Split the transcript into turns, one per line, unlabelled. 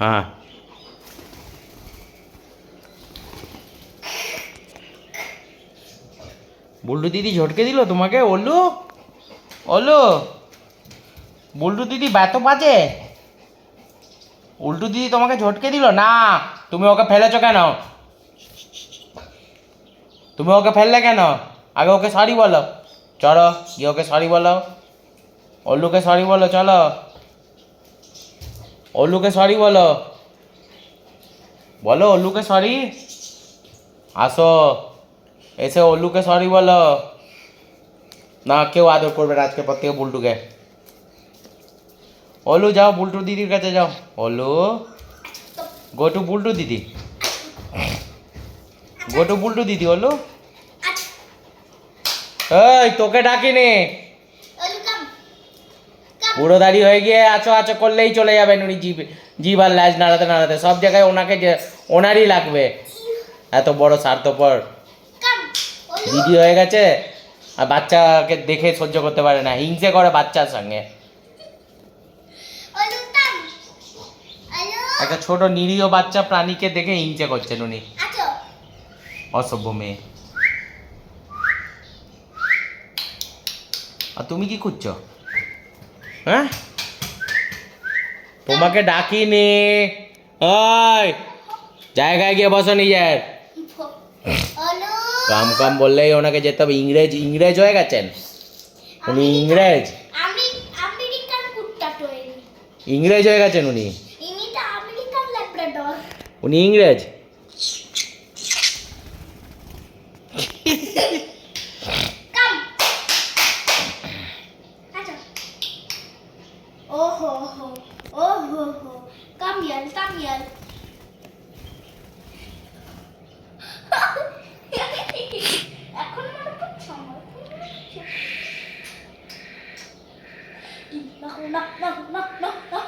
হ্যাঁ বুল্টু দিদি ঝটকে দিল তোমাকে? ওল্লু ওল্লু বুল্টু দিদি ব্যথ পাচ্ছে? উল্টু দিদি তোমাকে ঝটকে দিল না? তুমি ওকে ফেলেছো কেন? তুমি ওকে ফেললে কেন? আগে ওকে সরি বলো। চলো গিয়ে ওকে সরি বলো। ওল্লুকে সরি বলো, চলো ওল্লুকে সরি বলো। বলো ওল্লুকে সরি। আসো, এসে ওল্লুকে সরি বলো। না কেউ আদর করবে না আজকে পর থেকে বুল্টুকে। ওলু যাও বুল্টু দিদির কাছে যাও। ওলু গো টু বুল্টু দিদি, গো টু বুল্টু দিদি। ওলু এই তোকে ডাকিনি। বুড়ো দাঁড়ি হয়ে গিয়ে আছো আছো করলেই চলে যাবেন উনি। জিভ জিভ আর ল্যাজ নাড়াতে নাড়াতে সব জায়গায় ওনাকে যে ওনারই লাগবে। এত বড় স্বার্থপর দিদি হয়ে গেছে আর বাচ্চাকে দেখে সহ্য করতে পারে না, হিংসে করে বাচ্চার সঙ্গে। একটা ছোট নিরীহ বাচ্চা প্রাণীকে দেখে হিংসে করছেন উনি। অসভ্য মেয়ে। আর তুমি কি করছো? হ্যাঁ তোমাকে ডাকিনি। ওই জায়গায় গিয়ে বসো নিজের। কাম কাম বললেই ওনাকে যেতে হবে। ইংরেজ ইংরেজ হয়ে গেছেন উনি। ইংরেজ ইংরেজ হয়ে গেছেন উনি। উনি ইংরেজ।
Come here, come here. এখন আমার খুব সময়। না না না না না না